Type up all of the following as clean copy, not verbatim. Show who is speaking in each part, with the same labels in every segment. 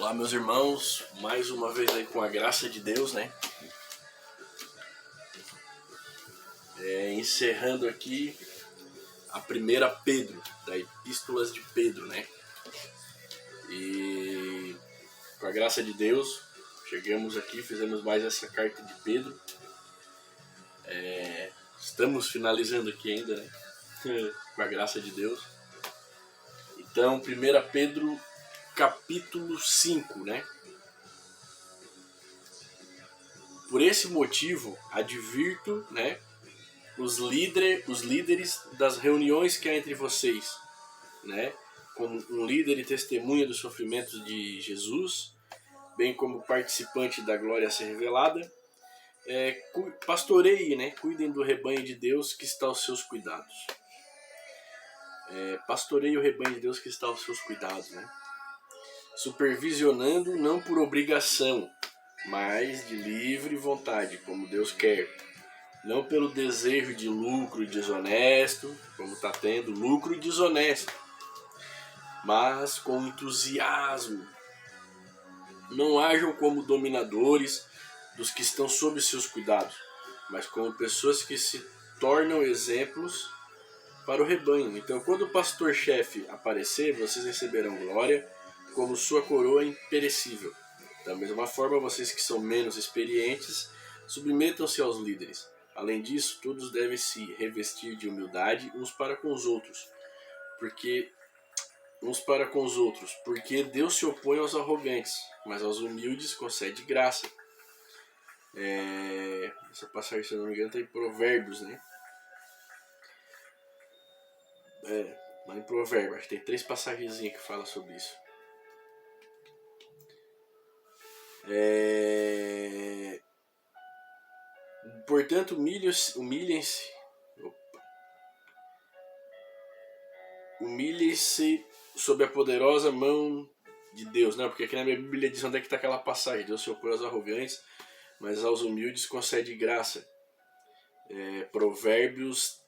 Speaker 1: Olá, meus irmãos, mais uma vez aí com a graça de Deus, né? Encerrando aqui a primeira Pedro, da Epístolas de Pedro, né? E com a graça de Deus, chegamos aqui, fizemos mais essa carta de Pedro. Estamos finalizando aqui ainda, né? Com a graça de Deus. Então, 1 Pedro, capítulo 5, né? Por esse motivo, advirto, né, os líderes das reuniões que há entre vocês, né, como um líder e testemunha dos sofrimentos de Jesus, bem como participante da glória a ser revelada, pastoreiem, né, cuidem do rebanho de Deus que está aos seus cuidados. Pastoreie o rebanho de Deus que está aos seus cuidados, né, supervisionando não por obrigação, mas de livre vontade, como Deus quer. Não pelo desejo de lucro desonesto, como está tendo, lucro desonesto, mas com entusiasmo. Não ajam como dominadores dos que estão sob seus cuidados, mas como pessoas que se tornam exemplos para o rebanho. Então, quando o pastor-chefe aparecer, vocês receberão glória como sua coroa imperecível. Da mesma forma, vocês que são menos experientes, submetam-se aos líderes. Além disso, todos devem se revestir de humildade uns para com os outros, porque Deus se opõe aos arrogantes, mas aos humildes concede graça. Essa passagem, se eu não me engano, está em Provérbios, né? Não em Provérbios, acho que tem 3 passagenzinhas que falam sobre isso. Portanto, humilhem-se sob a poderosa mão de Deus, né? Porque aqui na minha Bíblia diz onde é que está aquela passagem: Deus se opõe aos arrogantes, mas aos humildes concede graça. Provérbios,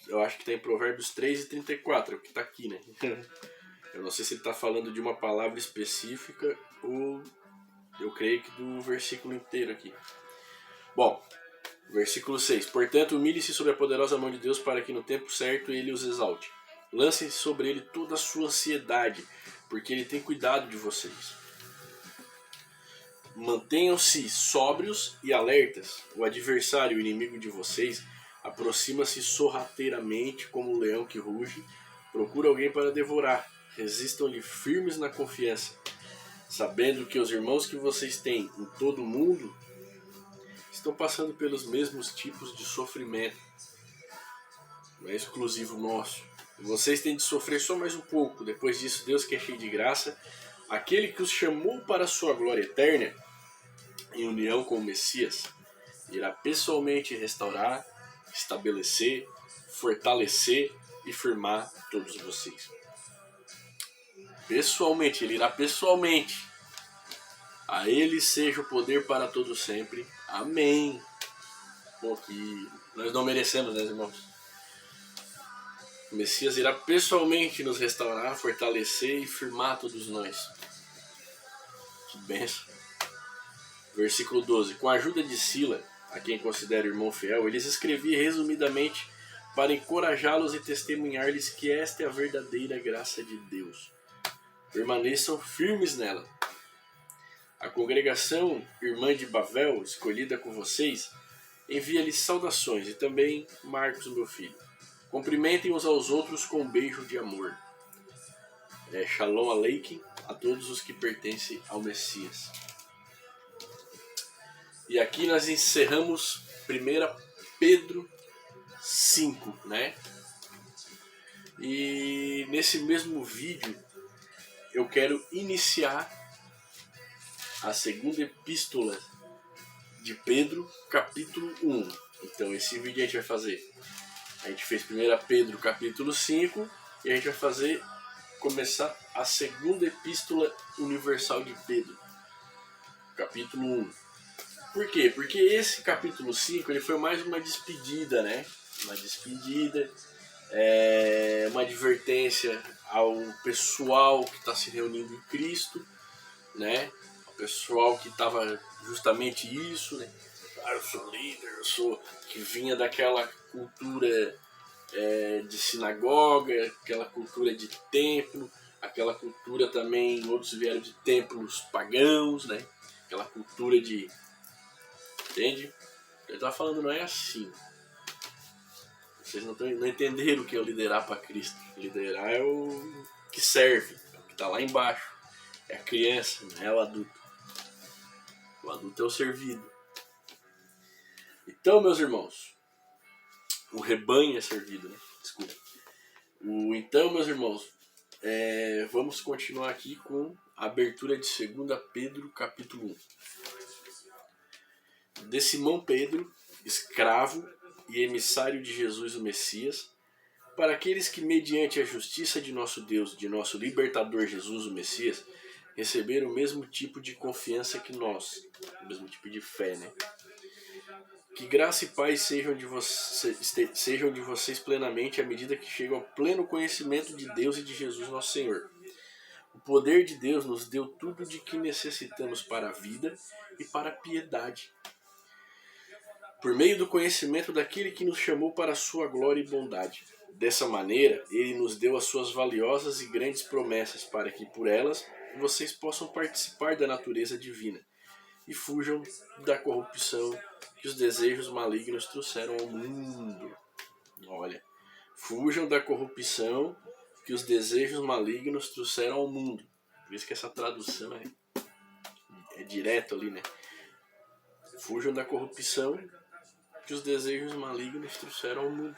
Speaker 1: eu acho que está em Provérbios 3:34, é o que está aqui, né? Eu não sei se ele está falando de uma palavra específica ou eu creio que do versículo inteiro aqui. Bom, versículo 6. Portanto, humilhe-se sob a poderosa mão de Deus para que no tempo certo ele os exalte. Lancem sobre ele toda a sua ansiedade, porque ele tem cuidado de vocês. Mantenham-se sóbrios e alertas. O adversário, o inimigo de vocês, aproxima-se sorrateiramente como um leão que ruge. Procura alguém para devorar. Resistam-lhe firmes na confiança, sabendo que os irmãos que vocês têm em todo o mundo estão passando pelos mesmos tipos de sofrimento. Não é exclusivo nosso. Vocês têm de sofrer só mais um pouco. Depois disso, Deus, que é cheio de graça, aquele que os chamou para a sua glória eterna, em união com o Messias, irá pessoalmente restaurar, estabelecer, fortalecer e firmar todos vocês. Pessoalmente, ele irá pessoalmente. A ele seja o poder para todo sempre. Amém. Bom, que nós não merecemos, né, irmãos? O Messias irá pessoalmente nos restaurar, fortalecer e firmar todos nós. Que bênção. Versículo 12. Com a ajuda de Sila, a quem considero irmão fiel, eles escrevi resumidamente para encorajá-los e testemunhar-lhes que esta é a verdadeira graça de Deus. Permaneçam firmes nela. A congregação irmã de Bavel, escolhida com vocês, envia-lhes saudações, e também Marcos, meu filho. Cumprimentem uns aos outros com um beijo de amor. Shalom Aleichem a todos os que pertencem ao Messias. E aqui nós encerramos 1 Pedro 5, né? E nesse mesmo vídeo eu quero iniciar a segunda epístola de Pedro, capítulo 1. Então esse vídeo a gente vai fazer. A gente fez 1 Pedro, capítulo 5, e a gente vai começar a segunda epístola universal de Pedro, capítulo 1. Por quê? Porque esse capítulo 5 ele foi mais uma despedida, né? Uma despedida, uma advertência ao pessoal que está se reunindo em Cristo, né? O pessoal que estava justamente isso, né? Ah, eu sou líder, eu sou... Que vinha daquela cultura de sinagoga, aquela cultura de templo, aquela cultura também, outros vieram de templos pagãos, né? Aquela cultura de... Entende? Ele tá falando, não é assim. Vocês não entenderam o que é o liderar para Cristo. Liderar é o que serve, é o que está lá embaixo. É a criança, não é o adulto. O adulto é o servido. Então, meus irmãos, o rebanho é servido, né? Desculpa. Então, meus irmãos, vamos continuar aqui com a abertura de 2 Pedro, capítulo 1. De Simão Pedro, escravo e emissário de Jesus o Messias, para aqueles que, mediante a justiça de nosso Deus, de nosso libertador Jesus o Messias, receberam o mesmo tipo de confiança que nós, o mesmo tipo de fé, né? Que graça e paz sejam de vocês plenamente à medida que chegam ao pleno conhecimento de Deus e de Jesus nosso Senhor. O poder de Deus nos deu tudo de que necessitamos para a vida e para a piedade, por meio do conhecimento daquele que nos chamou para a sua glória e bondade. Dessa maneira, ele nos deu as suas valiosas e grandes promessas para que, por elas, vocês possam participar da natureza divina e fujam da corrupção que os desejos malignos trouxeram ao mundo. Olha, fujam da corrupção que os desejos malignos trouxeram ao mundo. Por isso que essa tradução é direto ali, né? Fujam da corrupção que os desejos malignos trouxeram ao mundo.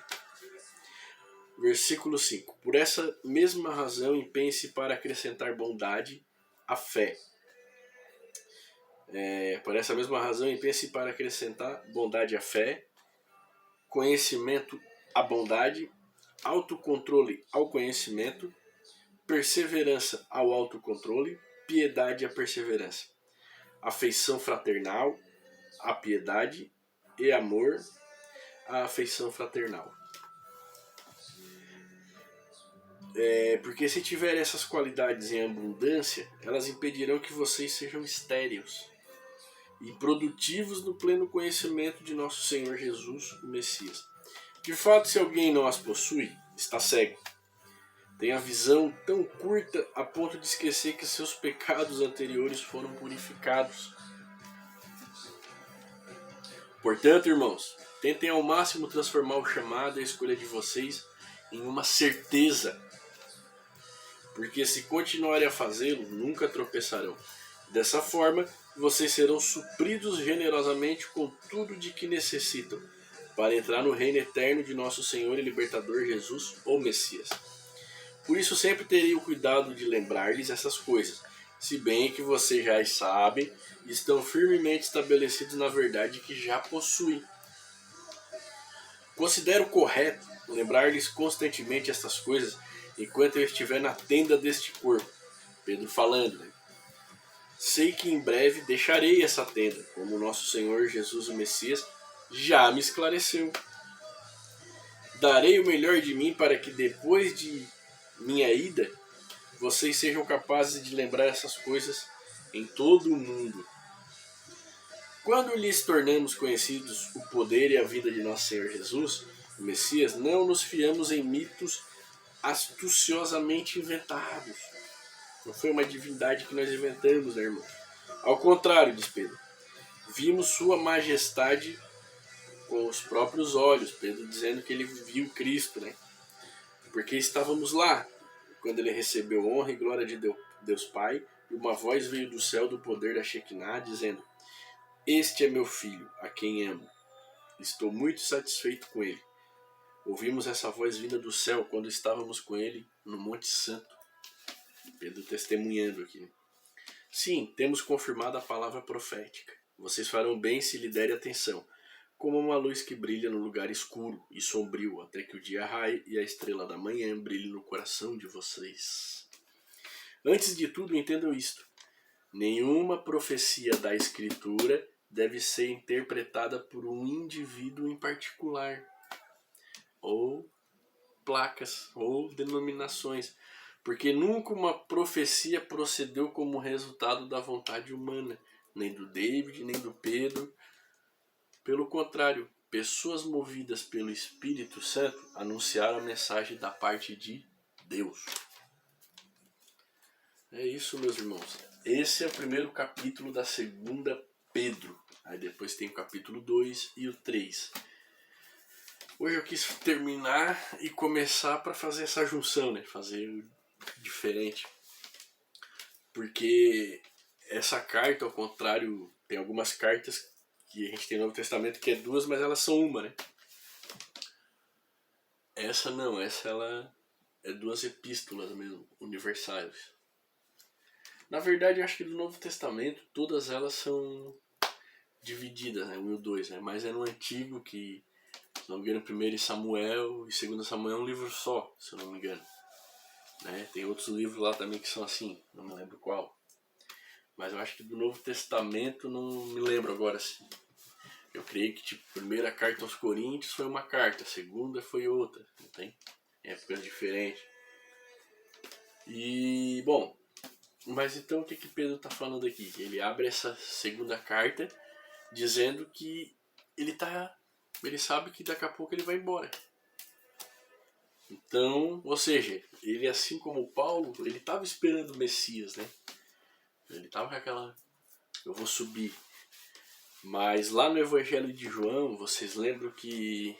Speaker 1: Versículo 5. Por essa mesma razão, empenhe-se para acrescentar bondade à fé. Por essa mesma razão, empenhe-se para acrescentar bondade à fé, conhecimento à bondade, autocontrole ao conhecimento, perseverança ao autocontrole, piedade à perseverança, afeição fraternal à piedade e amor à afeição fraternal. Porque se tiver essas qualidades em abundância, elas impedirão que vocês sejam estéreis e produtivos no pleno conhecimento de nosso Senhor Jesus, o Messias. De fato, se alguém não as possui, está cego. Tem a visão tão curta a ponto de esquecer que seus pecados anteriores foram purificados. Portanto, irmãos, tentem ao máximo transformar o chamado e a escolha de vocês em uma certeza. Porque se continuarem a fazê-lo, nunca tropeçarão. Dessa forma, vocês serão supridos generosamente com tudo de que necessitam, para entrar no reino eterno de nosso Senhor e Libertador Jesus, o Messias. Por isso sempre terei o cuidado de lembrar-lhes essas coisas, se bem que vocês já as sabem e estão firmemente estabelecidos na verdade que já possuem. Considero correto lembrar-lhes constantemente estas coisas enquanto eu estiver na tenda deste corpo. Pedro falando, né? Sei que em breve deixarei essa tenda, como nosso Senhor Jesus o Messias já me esclareceu. Darei o melhor de mim para que depois de minha ida, vocês sejam capazes de lembrar essas coisas em todo o mundo. Quando lhes tornamos conhecidos o poder e a vida de nosso Senhor Jesus, o Messias, não nos fiamos em mitos astuciosamente inventados. Não foi uma divindade que nós inventamos, né, irmão? Ao contrário, diz Pedro, vimos sua majestade com os próprios olhos. Pedro dizendo que ele viu Cristo, né? Porque estávamos lá, quando ele recebeu honra e glória de Deus Pai, e uma voz veio do céu do poder da Shekinah, dizendo, este é meu filho, a quem amo. Estou muito satisfeito com ele. Ouvimos essa voz vinda do céu quando estávamos com ele no Monte Santo. Pedro testemunhando aqui. Sim, temos confirmado a palavra profética. Vocês farão bem se lhe derem atenção, como uma luz que brilha no lugar escuro e sombrio, até que o dia raie e a estrela da manhã brilhe no coração de vocês. Antes de tudo, entendam isto. Nenhuma profecia da Escritura deve ser interpretada por um indivíduo em particular, ou placas, ou denominações, Porque nunca uma profecia procedeu como resultado da vontade humana, nem do David, nem do Pedro. Pelo contrário, pessoas movidas pelo Espírito Santo anunciaram a mensagem da parte de Deus. É isso, meus irmãos. Esse é o primeiro capítulo da segunda Pedro. Aí depois tem o capítulo 2 e o 3. Hoje eu quis terminar e começar para fazer essa junção, né? Fazer diferente. Porque essa carta, ao contrário, tem algumas cartas que a gente tem no Novo Testamento que é duas, mas elas são uma, né? Essa não, essa ela é duas epístolas mesmo, universais. Na verdade, eu acho que do Novo Testamento todas elas são divididas, né? 1 e o 2, né? Mas é no Antigo que, se não me engano, 1 Samuel e 2 Samuel é um livro só, se eu não me engano. Né? Tem outros livros lá também que são assim, não me lembro qual. Mas eu acho que do Novo Testamento não me lembro agora assim. Eu creio que tipo, a primeira carta aos Coríntios foi uma carta, a segunda foi outra, não tem? Épocas diferentes. E, bom, mas então o que Pedro está falando aqui? Ele abre essa segunda carta dizendo que ele sabe que daqui a pouco ele vai embora. Então, ou seja, ele assim como Paulo, ele estava esperando o Messias, né? Ele estava com aquela, eu vou subir. Mas lá no Evangelho de João, vocês lembram que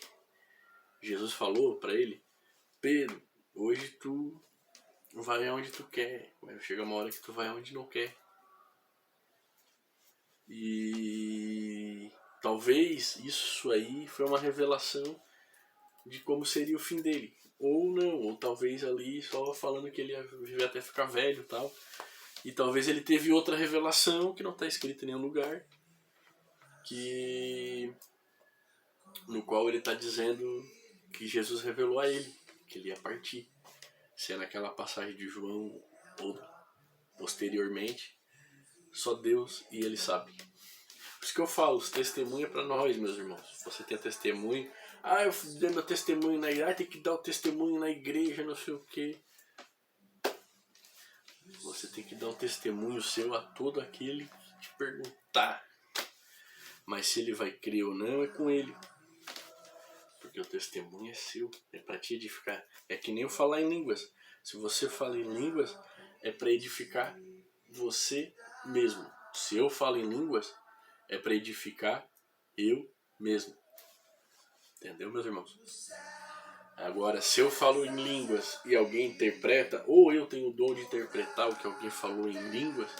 Speaker 1: Jesus falou para ele: Pedro, hoje tu vai aonde tu quer, mas chega uma hora que tu vai aonde não quer. E talvez isso aí foi uma revelação de como seria o fim dele. Ou não, ou talvez ali só falando que ele ia viver até ficar velho e tal. E talvez ele teve outra revelação que não está escrita em nenhum lugar, no qual ele está dizendo que Jesus revelou a ele que ele ia partir. Se é naquela passagem de João ou posteriormente, só Deus e ele sabe. Por isso que eu falo, os testemunhos é para nós, meus irmãos. Você tem testemunho. Eu dei meu testemunho na igreja. Tem que dar o testemunho na igreja, não sei o quê. Você tem que dar o testemunho seu a todo aquele que te perguntar. Mas se ele vai crer ou não, é com ele. Porque o testemunho é seu. É para te edificar. É que nem eu falar em línguas. Se você fala em línguas, é para edificar você mesmo. Se eu falo em línguas, é para edificar eu mesmo. Entendeu, meus irmãos? Agora, se eu falo em línguas e alguém interpreta, ou eu tenho o dom de interpretar o que alguém falou em línguas,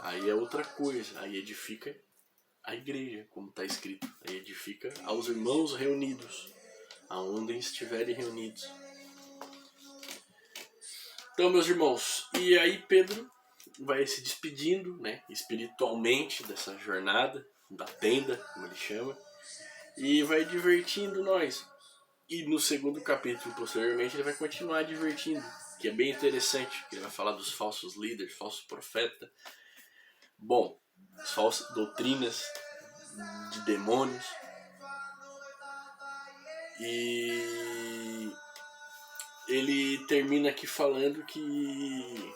Speaker 1: aí é outra coisa. Aí edifica a igreja, como está escrito. Aí edifica aos irmãos reunidos, aonde estiverem reunidos. Então, meus irmãos, e aí Pedro vai se despedindo, né, espiritualmente dessa jornada, da tenda, como ele chama, e vai divertindo nós. E no segundo capítulo, posteriormente, ele vai continuar divertindo, que é bem interessante, que ele vai falar dos falsos líderes, falsos profetas, bom, as falsas doutrinas de demônios. E ele termina aqui falando que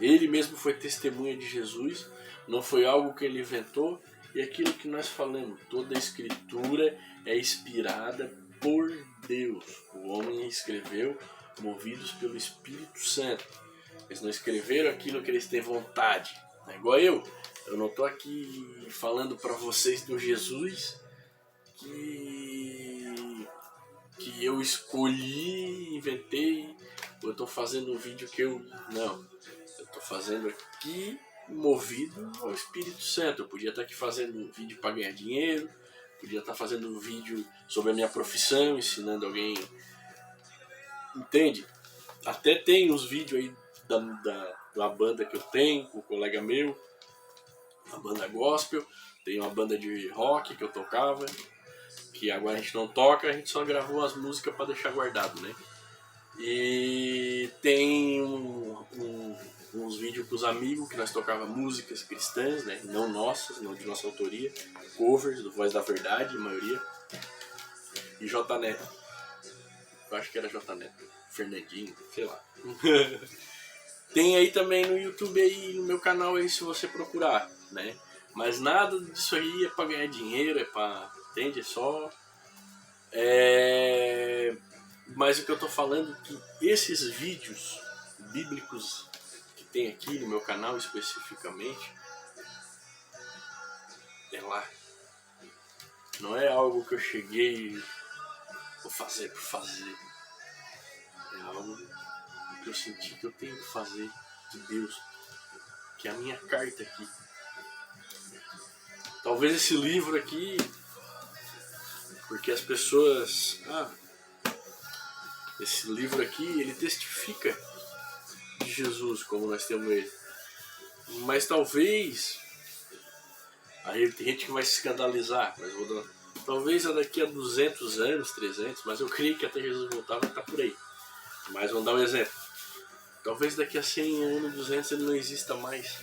Speaker 1: ele mesmo foi testemunha de Jesus, não foi algo que ele inventou, e aquilo que nós falamos, toda a escritura é inspirada por Deus. O homem escreveu movidos pelo Espírito Santo. Eles não escreveram aquilo que eles têm vontade. É igual eu não estou aqui falando para vocês do Jesus que eu escolhi, inventei, ou eu estou fazendo um vídeo que eu... Não, eu estou fazendo aqui movido ao Espírito Santo. Eu podia estar aqui fazendo um vídeo para ganhar dinheiro, podia estar fazendo um vídeo sobre a minha profissão, ensinando alguém. Entende? Até tem uns vídeos aí da banda que eu tenho, com um colega meu, uma banda gospel, tem uma banda de rock que eu tocava, que agora a gente não toca, a gente só gravou as músicas para deixar guardado, né? E tem uns vídeos com os amigos que nós tocava músicas cristãs, né? Não nossas, não de nossa autoria, covers do Voz da Verdade, a maioria, e J Neto. Eu acho que era J Neto. Fernandinho, sei lá. Tem aí também no YouTube, aí no meu canal, aí se você procurar, né? Mas nada disso aí é pra ganhar dinheiro, é pra... Entende? É só... Mas o que eu tô falando é que esses vídeos bíblicos que tem aqui no meu canal especificamente, é lá. Não é algo que eu cheguei e vou fazer por fazer. É algo que eu senti que eu tenho que fazer de Deus, que é a minha carta aqui. Talvez esse livro aqui, porque as pessoas... esse livro aqui, ele testifica de Jesus, como nós temos ele. Mas talvez... Aí tem gente que vai se escandalizar, mas vou dar... Talvez daqui a 200 anos, 300, mas eu creio que até Jesus voltar vai estar por aí. Mas vamos dar um exemplo. Talvez daqui a 100 anos, 200, ele não exista mais.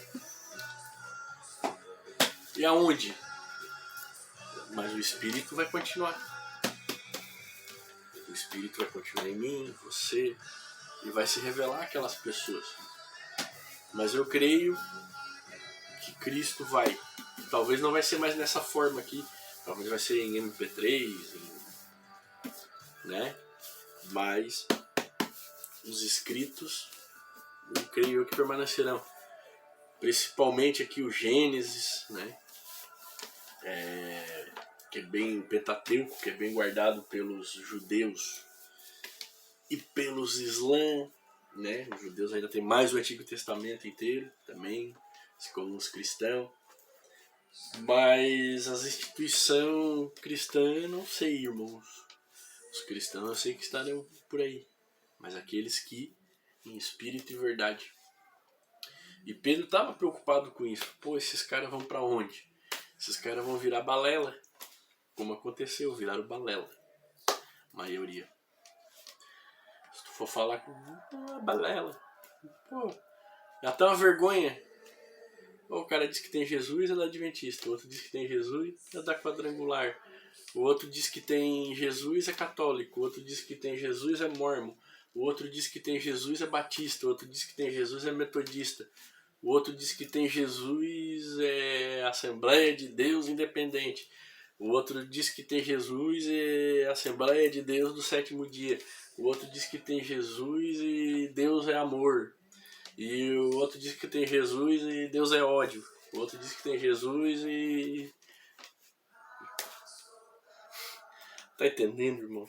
Speaker 1: E aonde? Mas o Espírito vai continuar. O Espírito vai continuar em mim, você, e vai se revelar àquelas pessoas. Mas eu creio que Cristo vai. Talvez não vai ser mais nessa forma aqui. Talvez vai ser em MP3, né? Mas os escritos, eu creio que permanecerão. Principalmente aqui o Gênesis, né? Que é bem Pentateuco, que é bem guardado pelos judeus e pelos islãs, né? Os judeus ainda tem mais o Antigo Testamento inteiro também, como os cristãos. Mas as instituições cristãs, não sei, irmãos. Os cristãos eu sei que estarão por aí, mas aqueles que em espírito e verdade. E Pedro estava preocupado com isso. Pô, esses caras vão para onde? Esses caras vão virar balela. Como aconteceu, viraram balela. Maioria. Se tu for falar com balela, pô, já tá uma vergonha. O cara diz que tem Jesus, é da Adventista. O outro diz que tem Jesus, é da Quadrangular. O outro diz que tem Jesus, é católico. O outro diz que tem Jesus, é mormon. O outro diz que tem Jesus, é batista. O outro diz que tem Jesus, é metodista. O outro diz que tem Jesus, é Assembleia de Deus Independente. O outro diz que tem Jesus, é Assembleia de Deus do Sétimo Dia. O outro diz que tem Jesus e Deus é amor. E o outro diz que tem Jesus e Deus é ódio. O outro diz que tem Jesus e... Tá entendendo, irmão?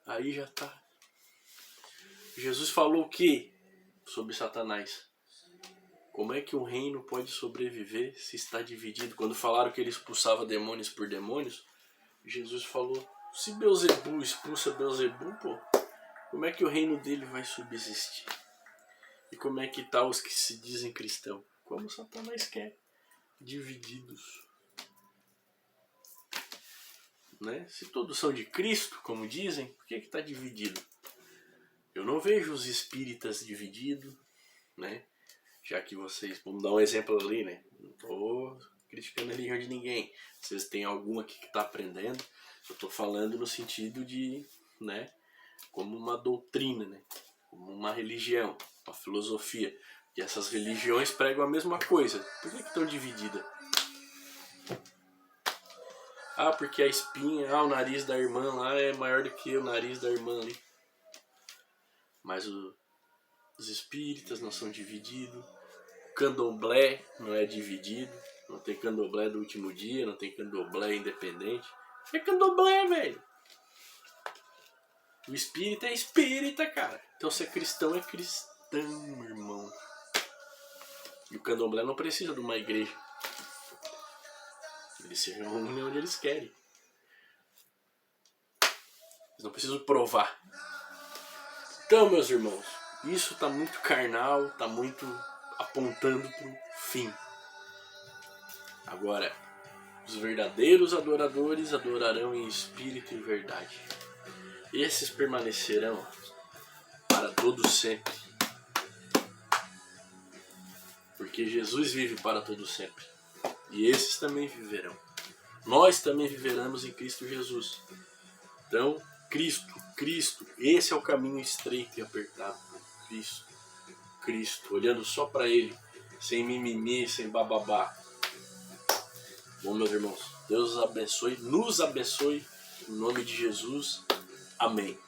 Speaker 1: Aí já tá. Jesus falou o que sobre Satanás? Como é que um reino pode sobreviver se está dividido? Quando falaram que ele expulsava demônios por demônios, Jesus falou, se Beelzebul expulsa Beelzebul, pô, como é que o reino dele vai subsistir? E como é que tá os que se dizem cristãos? Como Satanás quer? Divididos. Né? Se todos são de Cristo, como dizem, por que está dividido? Eu não vejo os espíritas divididos, né? Já que vocês, vamos dar um exemplo ali, né? Não tô criticando a religião de ninguém. Vocês têm algum aqui que está aprendendo, eu tô falando no sentido de, né? Como uma doutrina, né? Como uma religião, uma filosofia. E essas religiões pregam a mesma coisa. Por que estão divididas? Ah, porque a espinha, o nariz da irmã lá é maior do que o nariz da irmã ali. Mas os espíritas não são divididos. O candomblé não é dividido. Não tem candomblé do último dia, não tem candomblé independente. É candomblé, velho. O espírita é espírita, cara. Então ser cristão é cristão, irmão. E o candomblé não precisa de uma igreja. Eles se reúnem onde eles querem. Eles não precisam provar. Então, meus irmãos, isso tá muito carnal, tá muito apontando pro fim. Agora, os verdadeiros adoradores adorarão em espírito e verdade. Esses permanecerão para todo sempre. Porque Jesus vive para todo sempre. E esses também viverão. Nós também viveremos em Cristo Jesus. Então, Cristo Cristo, esse é o caminho estreito e apertado. Cristo, Cristo, olhando só para Ele, sem mimimi, sem bababá. Bom, meus irmãos, Deus abençoe, nos abençoe, em nome de Jesus. Amém.